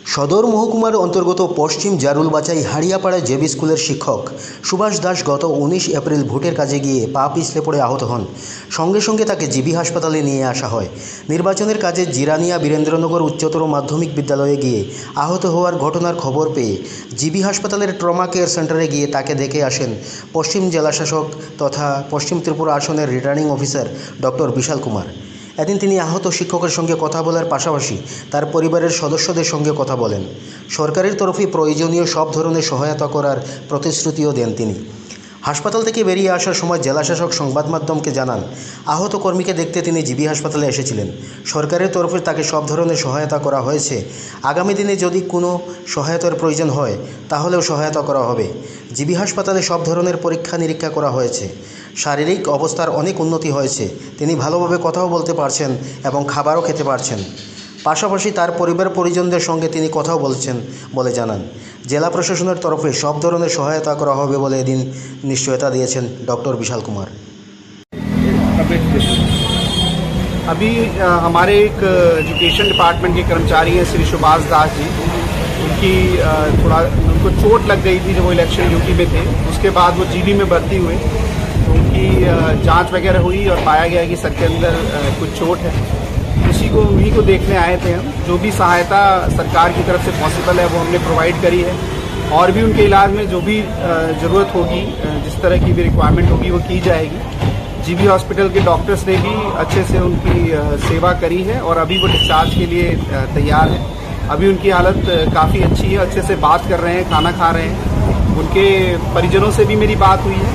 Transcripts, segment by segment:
সদর মহকুমার অন্তর্গত পশ্চিম জারুলবাচাই হাড়িয়াপাড়া জেবি স্কুলের শিক্ষক সুভাষ দাস গত 19 এপ্রিল ভোটের কাজে গিয়ে পা পিছলে পড়ে আহত হন। সঙ্গে সঙ্গে তাকে জিবি হাসপাতালে নিয়ে আসা হয়। নির্বাচনের কাজে জিরানিয়া বীরেন্দ্রনগর উচ্চতর মাধ্যমিক বিদ্যালয়ে গিয়ে আহত হওয়ার ঘটনার খবর পেয়ে জিবি হাসপাতালের ট্রমা কেয়ার সেন্টারে গিয়ে তাকে দেখে আসেন পশ্চিম জেলাশাসক তথা পশ্চিম ত্রিপুরা আসনের রিটার্নিং অফিসার ডক্টর বিশাল কুমার। এদিন তিনি আহত শিক্ষকের সঙ্গে কথা বলার পাশাপাশি তার পরিবারের সদস্যদের সঙ্গে কথা বলেন। সরকারের তরফে প্রয়োজনীয় সব ধরনের সহায়তা করার প্রতিশ্রুতিও দেন তিনি। হাসপাতাল থেকে বেরিয়ে আসার সময় জেলাশাসক সংবাদ মাধ্যমকে জানান, আহত কর্মীকে দেখতে তিনি জিবি হাসপাতালে এসেছিলেন। সরকারের তরফে তাকে সব ধরনের সহায়তা করা হয়েছে। আগামী দিনে যদি কোনো সহায়তার প্রয়োজন হয় তাহলেও সহায়তা করা হবে। জিবি হাসপাতালে সব ধরনের পরীক্ষা নিরীক্ষা করা হয়েছে। শারীরিক অবস্থার অনেক উন্নতি হয়েছে। তিনি ভালোভাবে কথাও বলতে পারছেন এবং খাবারও খেতে পারছেন। পাশাপাশি তার পরিবার পরিজনদের সঙ্গে তিনি কথাও বলছেন বলে জানান। জেলা প্রশাসনের তরফে সব ধরনের সহায়তা করা হবে বলে এদিন নিশ্চয়তা দিয়েছেন ডক্টর বিশাল कुमार। अभी हमारे एक एजुकेशन डिपार्टमेंट के कर्मचारी हैं श्री सुभाष दास जी, उनको चोट लग गई थी जब वो इलेक्शन ड्यूटी में थे। उसके बाद वो जीबी में भर्ती हुए तो उनकी जांच वगैरह हुई और पाया गया कि सर के अंदर कुछ चोट है। उन्हीं को देखने आए थे हम। जो भी सहायता सरकार की तरफ से पॉसिबल है वो हमने प्रोवाइड करी है और भी उनके इलाज में जो भी ज़रूरत होगी, जिस तरह की भी रिक्वायरमेंट होगी वो की जाएगी। जीबी हॉस्पिटल के डॉक्टर्स ने भी अच्छे से उनकी सेवा करी है और अभी वो डिस्चार्ज के लिए तैयार है। अभी उनकी हालत काफ़ी अच्छी है, अच्छे से बात कर रहे हैं, खाना खा रहे हैं। उनके परिजनों से भी मेरी बात हुई है।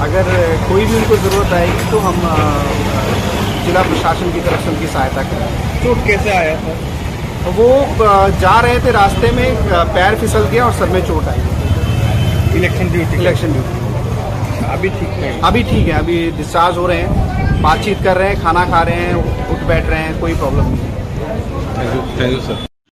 अगर कोई भी उनको ज़रूरत आएगी तो हम जिला प्रशासन की तरफ से उनकी सहायता करें। चोट कैसे आया था? वो जा रहे थे, रास्ते में पैर फिसल गया और सर में चोट आई। इलेक्शन ड्यूटी अभी ठीक है? अभी ठीक है, अभी डिस्चार्ज हो रहे हैं, बातचीत कर रहे हैं, खाना खा रहे हैं, उठ बैठ रहे हैं, कोई प्रॉब्लम नहीं है। Thank you sir.